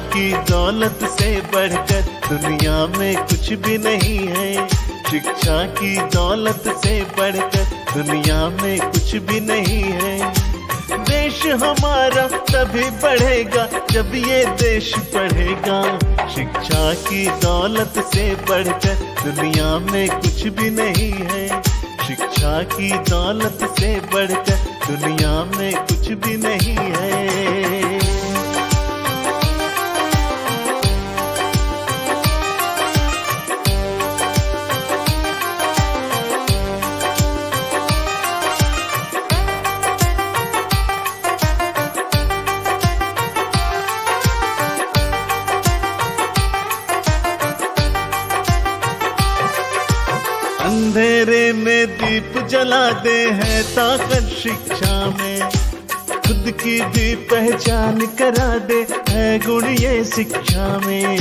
की दौलत से बढ़कर दुनिया में कुछ भी नहीं है। शिक्षा की दौलत से बढ़कर दुनिया में कुछ भी नहीं है। देश हमारा तभी बढ़ेगा जब ये देश पढ़ेगा। शिक्षा की दौलत से बढ़कर दुनिया में कुछ भी नहीं है। शिक्षा की दौलत से बढ़कर दुनिया में कुछ भी नहीं है। अंधेरे में दीप जला दे है ताकत शिक्षा में। खुद की भी पहचान करा दे है गुण ये शिक्षा में।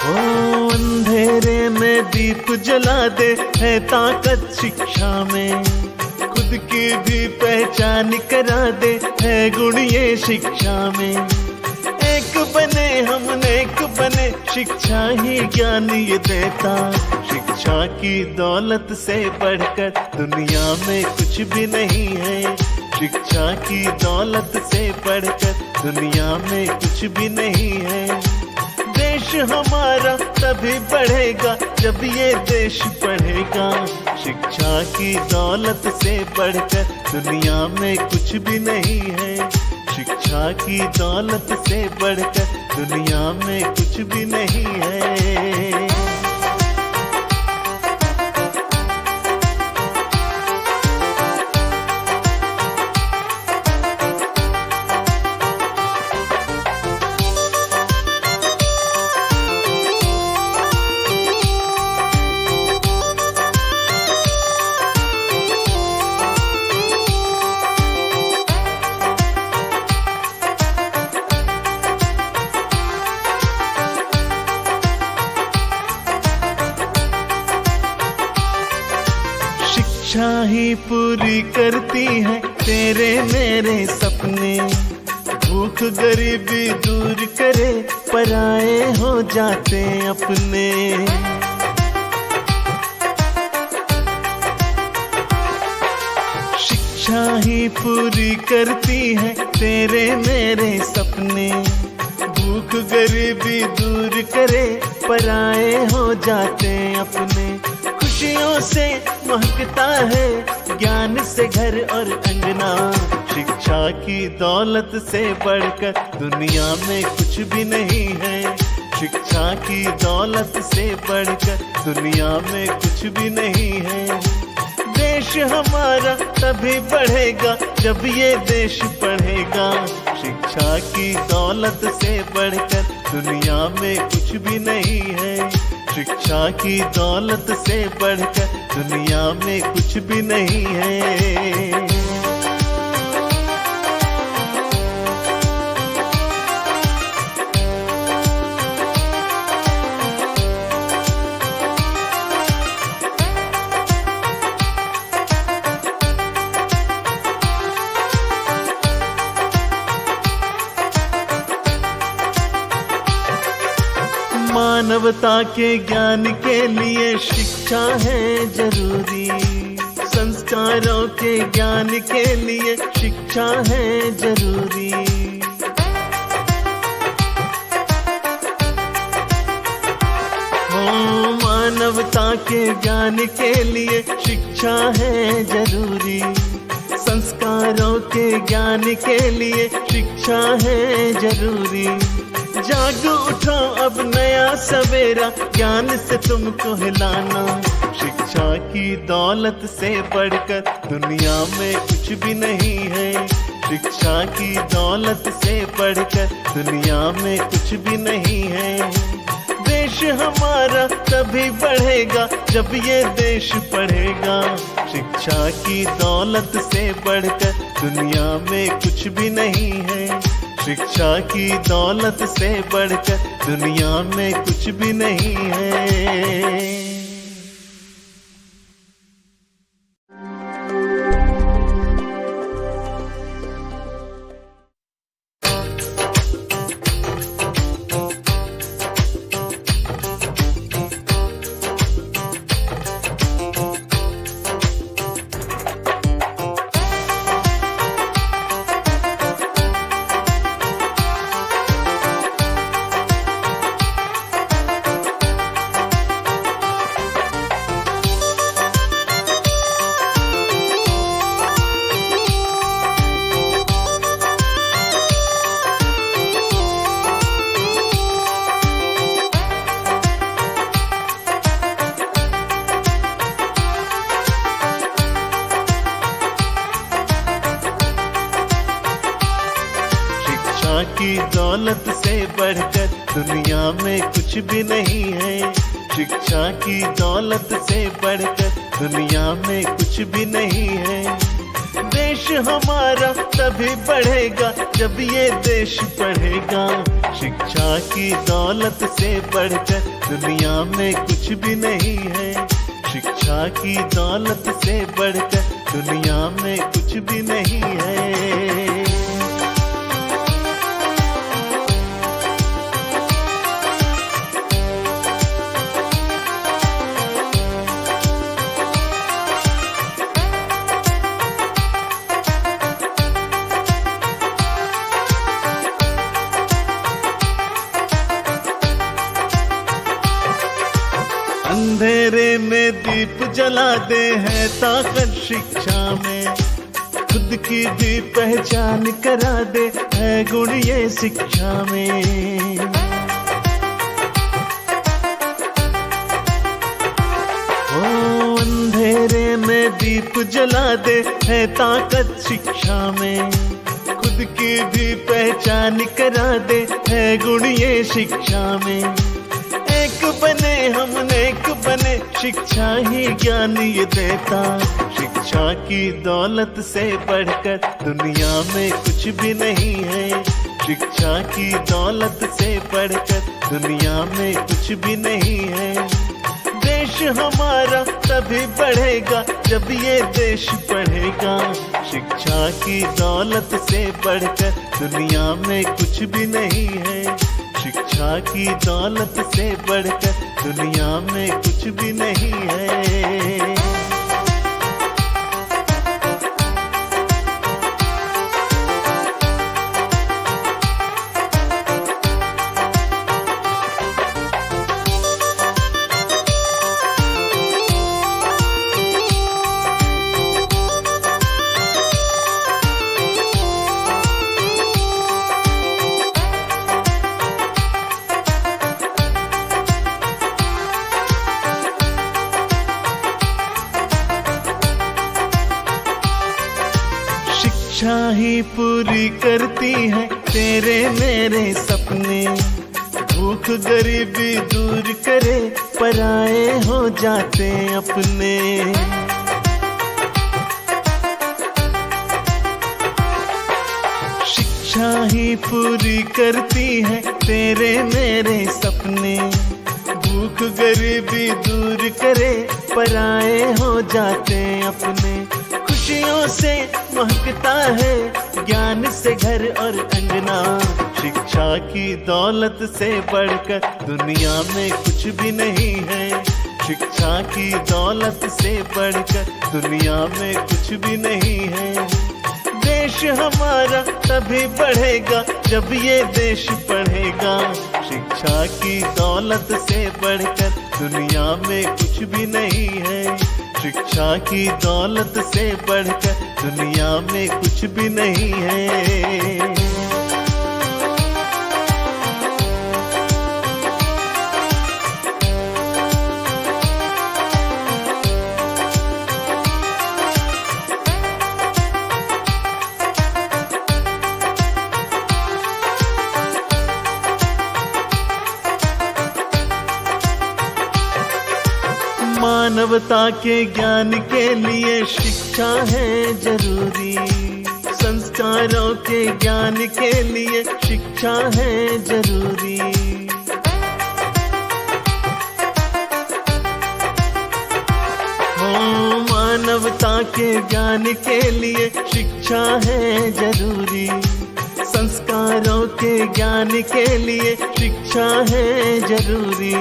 ओ अंधेरे में दीप जला दे है ताकत शिक्षा में। खुद की भी पहचान करा दे है गुण ये शिक्षा में। एक बने हम नेक बने, शिक्षा ही ज्ञान ये देता। शिक्षा की दौलत से बढ़कर दुनिया में कुछ भी नहीं है। शिक्षा की दौलत से बढ़कर दुनिया में कुछ भी नहीं है। देश हमारा तभी बढ़ेगा जब ये देश पढ़ेगा। शिक्षा की दौलत से बढ़कर दुनिया में कुछ भी नहीं है। शिक्षा की दौलत से बढ़कर दुनिया में कुछ भी नहीं है। शिक्षा ही पूरी करती है तेरे मेरे सपने। भूख गरीबी दूर करे, पराए हो जाते अपने। शिक्षा ही पूरी करती है तेरे मेरे सपने। भूख गरीबी दूर करे, पराए हो जाते अपने। खुशियों से महकता है ज्ञान से घर और अंगना। शिक्षा की दौलत से बढ़कर दुनिया में कुछ भी नहीं है। शिक्षा की दौलत से बढ़कर दुनिया में कुछ भी नहीं है। देश हमारा तभी बढ़ेगा जब ये देश पढ़ेगा। शिक्षा की दौलत से बढ़कर दुनिया में कुछ भी नहीं है। शिक्षा की दौलत से बढ़कर दुनिया में कुछ भी नहीं है। मानवता के ज्ञान के लिए शिक्षा है जरूरी। संस्कारों के ज्ञान के लिए शिक्षा है जरूरी। हो मानवता के ज्ञान के लिए शिक्षा है जरूरी। संस्कारों के ज्ञान के लिए शिक्षा है जरूरी। जाग उठो अब नया सवेरा, ज्ञान से तुमको हिलाना। शिक्षा की दौलत से बढ़कर दुनिया में कुछ भी नहीं है। शिक्षा की दौलत से बढ़कर दुनिया में कुछ भी नहीं है। देश हमारा तभी बढ़ेगा जब ये देश पढ़ेगा। शिक्षा की दौलत से बढ़कर दुनिया में कुछ भी नहीं है। शिक्षा की दौलत से बढ़कर दुनिया में कुछ भी नहीं है। की दौलत से बढ़कर दुनिया में कुछ भी नहीं है। शिक्षा की दौलत से बढ़कर दुनिया में कुछ भी नहीं है। देश हमारा तभी बढ़ेगा जब ये देश पढ़ेगा। शिक्षा की दौलत से बढ़कर दुनिया में कुछ भी नहीं है। शिक्षा की दौलत से बढ़कर दुनिया में कुछ भी नहीं है। अंधेरे में दीप जला दे है ताकत शिक्षा में। खुद की भी पहचान करा दे है गुण ये शिक्षा में। ओ अंधेरे में दीप जला दे है ताकत शिक्षा में। खुद की भी पहचान करा दे है गुण ये शिक्षा में। एक बने हम नेक बने शिक्षा ही ज्ञान ये देता। शिक्षा की दौलत से बढ़कर दुनिया में कुछ भी नहीं है। शिक्षा की दौलत से बढ़कर दुनिया में कुछ भी नहीं है। देश हमारा तभी बढ़ेगा जब ये देश पढ़ेगा। शिक्षा की दौलत से बढ़कर दुनिया में कुछ भी नहीं है। शिक्षा की दौलत से बढ़कर दुनिया में कुछ भी नहीं है। शिक्षा ही पूरी करती है तेरे मेरे सपने। भूख गरीबी दूर करे पराए हो जाते अपने। शिक्षा ही पूरी करती है तेरे मेरे सपने। भूख गरीबी दूर करे पराए हो जाते अपने। खुशियों से महकता है ज्ञान से घर और अंगना। शिक्षा की दौलत से बढ़कर दुनिया में कुछ भी नहीं है। शिक्षा की दौलत से बढ़कर दुनिया में कुछ भी नहीं है। देश हमारा तभी बढ़ेगा जब ये देश पढ़ेगा। शिक्षा की दौलत से बढ़कर दुनिया में कुछ भी नहीं है। शिक्षा की दौलत से बढ़कर दुनिया में कुछ भी नहीं है। मानवता के ज्ञान के लिए शिक्षा है जरूरी। संस्कारों के ज्ञान के लिए शिक्षा है जरूरी। हो मानवता के ज्ञान के लिए शिक्षा है जरूरी। संस्कारों के ज्ञान के लिए शिक्षा है जरूरी।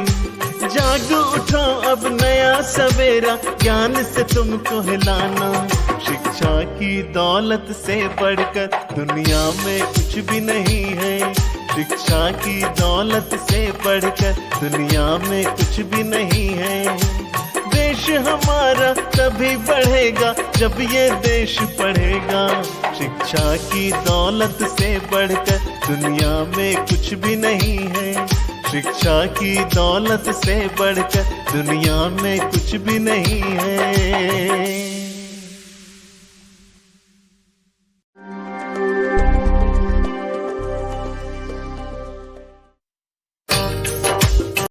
जाग उठो अब नया सवेरा ज्ञान से तुमको हिलाना। शिक्षा की दौलत से बढ़कर दुनिया में कुछ भी नहीं है। शिक्षा की दौलत से बढ़कर दुनिया में कुछ भी नहीं है। देश हमारा तभी बढ़ेगा जब ये देश पढ़ेगा। शिक्षा की दौलत से बढ़कर दुनिया में कुछ भी नहीं है। शिक्षा की दौलत से बढ़कर दुनिया में कुछ भी नहीं है।